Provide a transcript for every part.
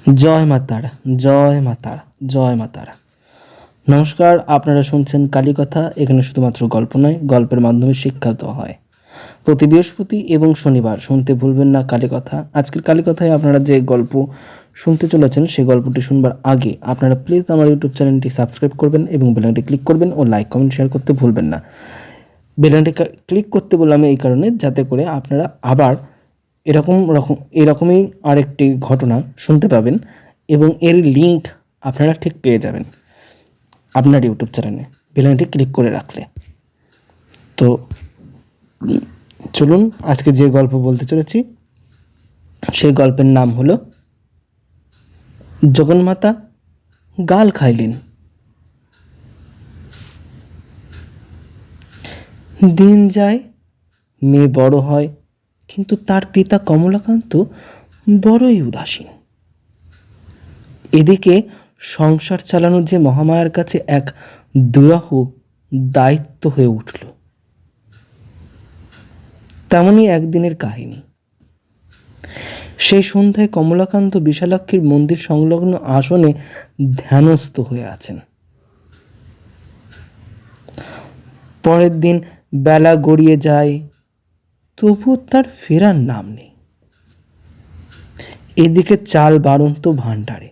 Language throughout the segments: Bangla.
জয় মা তারা, জয় মা তারা, জয় মা তারা। নমস্কার, আপনারা শুনছেন কালীকথা। এখানে শুধুমাত্র গল্প নয়, গল্পের মাধ্যমে শিক্ষা দেওয়া হয়। প্রতি বৃহস্পতি এবং শনিবার শুনতে ভুলবেন না কালীকথা। আজকের কালীকথায় আপনারা যে গল্প শুনতে চলেছেন সেই গল্পটি শুনবার আগে আপনারা প্লিজ আমার ইউটিউব চ্যানেলটি সাবস্ক্রাইব করবেন এবং বেলাইকনটি ক্লিক করবেন ও লাইক কমেন্ট শেয়ার করতে ভুলবেন না। বেলাইকনটি ক্লিক করতে বললাম এই কারণে, যাতে করে আপনারা আবার এরকমই আরেকটি ঘটনা শুনতে পাবেন এবং এর লিঙ্ক আপনারা ঠিক পেয়ে যাবেন আপনার ইউটিউব চ্যানেলে বেলাইকনটি ক্লিক করে রাখলে। তো চলুন, আজকে যে গল্প বলতে চলেছি সেই গল্পের নাম হলো জগন্মাতা গাল খাইলেন। দিন যায়, মেয়ে বড় হয়, কিন্তু তার পিতা কমলাকান্ত বড়ই উদাসীন। এদিকে সংসার চালানো যে মহামায়ার কাছে এক দুরাহ দায়িত্ব হয়ে উঠল। তেমনই একদিনের কাহিনী। সেই সন্ধ্যায় কমলাকান্ত বিশালাক্ষীর মন্দির সংলগ্ন আসনে ধ্যানস্থ হয়ে আছেন। পরের দিন বেলা গড়িয়ে যায়, তবুও তার ফেরার নাম নেই। এদিকে চাল বাড়ন্ত ভাণ্ডারে।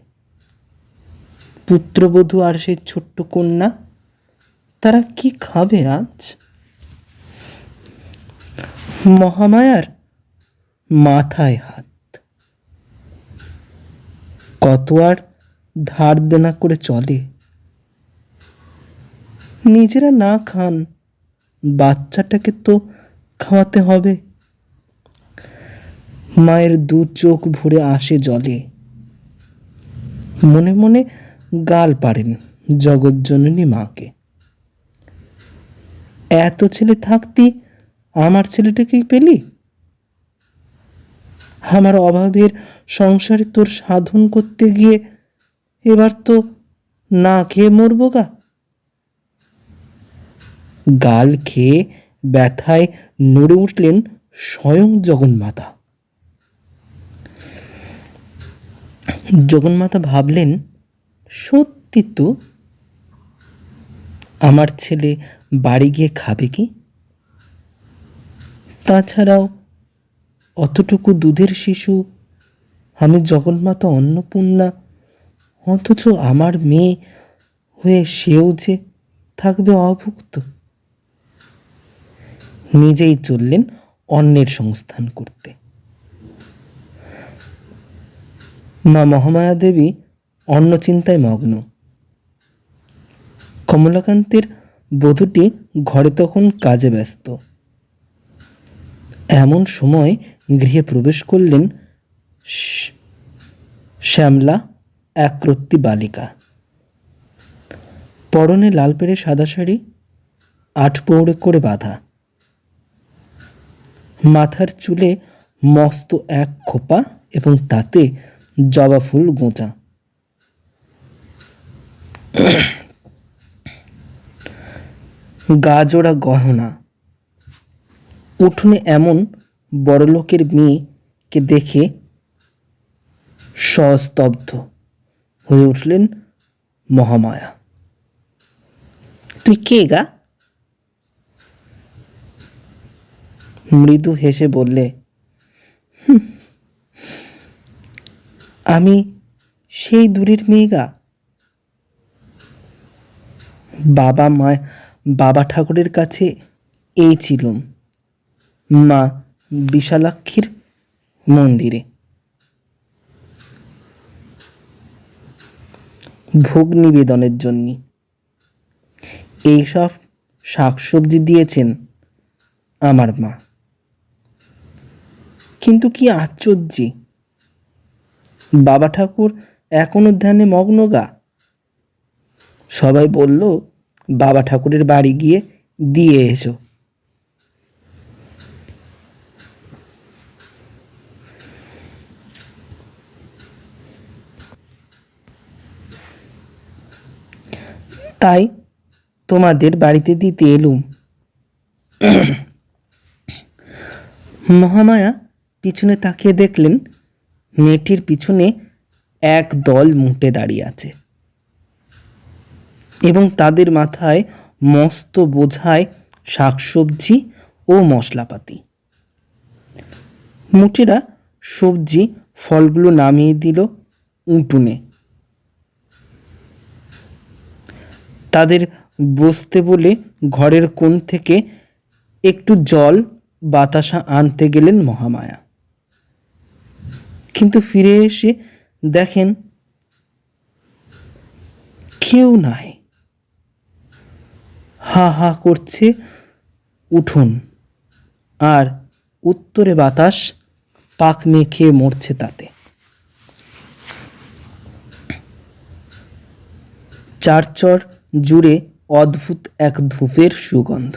পুত্রবধূ আর সেই ছোট্ট কন্যা, তারা কি খাবে আজ? মহামায়ার মাথায় হাত। কত আর ধার দেনা করে চলে। নিজেরা না খান, বাচ্চাটাকে তো খাওয়াতে হবে। মায়ের দু চোখ ভরে আসে জলে। মনে মনে গাল পাড়েন জগৎজননী মাকে। এত ছেলে থাকতে আমার ছেলেটাকেই পেলি? আমার অভাবের সংসারে তোর সাধন করতে গিয়ে এবার তো না খেয়ে মরবো গা। গাল খেয়ে ব্যথায় নড়ে উঠলেন স্বয়ং জগন্মাতা। জগন্মাতা ভাবলেন, সত্যি তো, আমার ছেলে বাড়ি গিয়ে খাবে কি? তাছাড়াও অতটুকু দুধের শিশু, আমি জগন্মাতা অন্নপূর্ণা, অথচ আমার মেয়ে হয়ে সেও যে থাকবে অভুক্ত। নিজেই চললেন অন্নের সংস্থান করতে। মা মহামায়া দেবী অন্ন চিন্তায় মগ্ন। কমলাকান্তের বধূটি ঘরে তখন কাজে ব্যস্ত। এমন সময় গৃহে প্রবেশ করলেন শ্যামলা একরত্তি বালিকা। পরনে লাল পেড়ে সাদা শাড়ি, 8 পৌড়ে করে বাঁধা। মাথার চুলে মস্ত এক খোপা এবং তাতে জবা ফুল গোঁচা। গা জোড়া গহনা। উঠোনে এমন বড়লোকের মেয়েকে দেখে সস্তব্ধ হয়ে উঠলেন মহামায়া। তুই কে গা? মৃদু হেসে বললে, আমি সেই দূরের মেয়ে গা। বাবা ঠাকুরের কাছে এই ছিলুম, মা বিশালাক্ষীর মন্দিরে ভোগ নিবেদনের জন্য। এইসব শাকসবজি দিয়েছেন আমার মা। কিন্তু কি আশ্চর্য, বাবা ঠাকুর এখনো ধ্যানে মগ্ন গা। সবাই বলল, বাবা ঠাকুরের বাড়ি গিয়ে দিয়ে এসো। তাই তোমাদের বাড়িতে দিতে এলুম। মহামায়া পিছনে তাকিয়ে দেখলেন মেয়েটির পিছনে এক দল মুটে দাঁড়িয়ে আছে এবং তাদের মাথায় মস্ত বোঝায় শাকসবজি ও মশলাপাতি। মুটেরা সবজি ফলগুলো নামিয়ে দিল উঠোনে। তাদের বসতে বলে ঘরের কোণ থেকে একটু জল বাতাসা আনতে গেলেন মহামায়া, কিন্তু ফিরে এসে দেখেন কেউ নাই। হা হা করছে উঠোন, আর উত্তরে বাতাস পাক মেখে মরছে তাতে। চারচর জুড়ে অদ্ভুত এক ধূপের সুগন্ধ।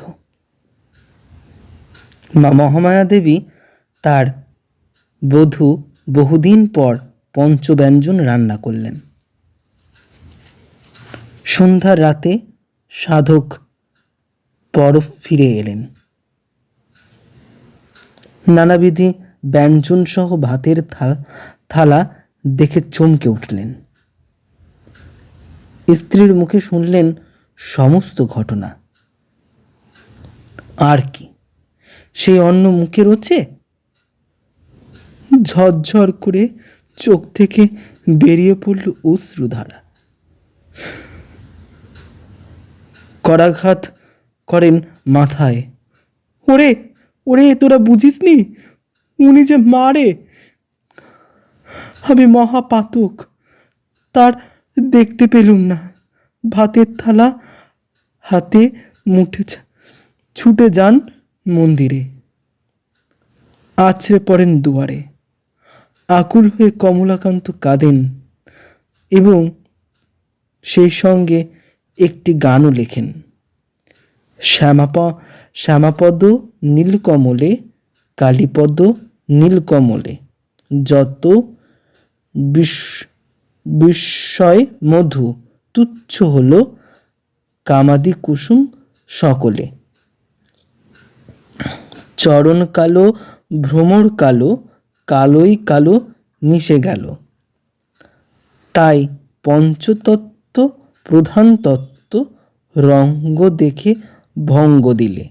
মা মহামায়া দেবী তার বধূ বহুদিন পর পঞ্চব্যঞ্জন রান্না করলেন। সন্ধ্যার রাতে সাধক পরব ফিরে এলেন। নানাবিধি ব্যঞ্জন সহ ভাতের থালা দেখে চমকে উঠলেন। স্ত্রীর মুখে শুনলেন সমস্ত ঘটনা। আর কি সেই অন্ন মুখে রোচে? ঝরঝর করে চোখ থেকে বেরিয়ে পড়ল অশ্রুধারা। করাঘাত করেন মাথায়। ওরে ওরে, তোরা বুঝিসনি, উনি যে মারে। আমি মহাপাতক, তার দেখতে পেলুম না। ভাতের থালা হাতে মুঠে ছুটে যান মন্দিরে, আছড়ে পড়েন দুয়ারে। আকুল হয়ে কমলাকান্ত কাঁদেন এবং সেই সঙ্গে একটি গানও লেখেন। শ্যামাপদ নীলকমলে, কালীপদ নীলকমলে, যত বিস্ময় মধু, তুচ্ছ হলো কামাদি কুসুম সকলে। চরণ কালো, ভ্রমর কালো, কালোই কালো মিশে গেল। তাই পঞ্চতত্ত্ব প্রধান তত্ত্ব, রঙ্গ দেখে ভঙ্গ দিলে।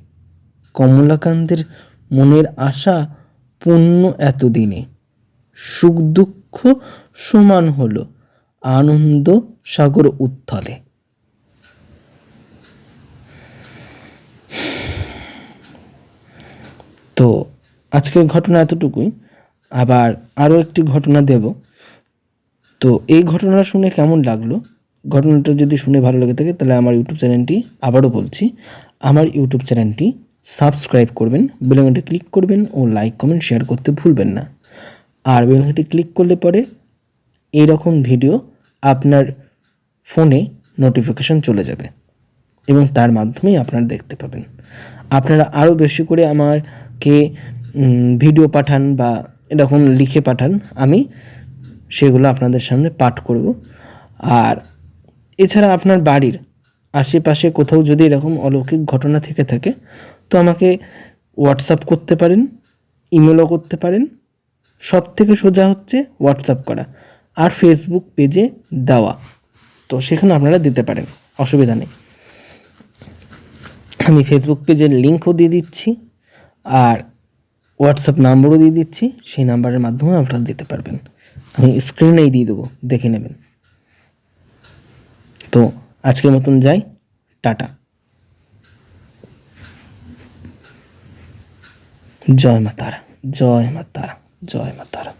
কমলাকান্তের মনের আশা পূর্ণ এতদিনে। সুখ দুঃখ সমান হলো, আনন্দ সাগর উত্থলে। তো আজকের ঘটনা এতটুকুই। আবার আরও একটি ঘটনা দেব। তো এই ঘটনাটা শুনে কেমন লাগলো? ঘটনাটা যদি শুনে ভালো লেগে থাকে তাহলে আমার ইউটিউব চ্যানেলটি, আবারও বলছি, আমার ইউটিউব চ্যানেলটি সাবস্ক্রাইব করবেন, বেল আইকনটি ক্লিক করবেন ও লাইক কমেন্ট শেয়ার করতে ভুলবেন না। আর বেল আইকনটি ক্লিক করলে পরে এইরকম ভিডিও আপনার ফোনে নোটিফিকেশন চলে যাবে এবং তার মাধ্যমেই আপনারা দেখতে পাবেন। আপনারা আরও বেশি করে আমাকে ভিডিও পাঠান বা এরকম লিখে পাঠান, আমি সেগুলো আপনাদের সামনে পাঠ করব। আর এছাড়া আপনার বাড়ির আশেপাশে কোথাও যদি এরকম অলৌকিক ঘটনা থেকে থাকে তো আমাকে হোয়াটসঅ্যাপ করতে পারেন, ইমেলও করতে পারেন। সব থেকে সোজা হচ্ছে হোয়াটসঅ্যাপ করা আর ফেসবুক পেজে দেওয়া, তো সেখানে আপনারা দিতে পারেন, অসুবিধা নেই। আমি ফেসবুক পেজের লিঙ্কও দিয়ে দিচ্ছি আর হোয়াটসঅ্যাপ নাম্বারও দিয়ে দিচ্ছি, সেই নাম্বারের মাধ্যমে আপনারা দিতে পারবেন। আমি স্ক্রিনেই দিয়ে দেবো, দেখে নেবেন। তো আজকের মতন যাই, টাটা। জয় মা তারা, জয় মা তারা, জয় মা তারা।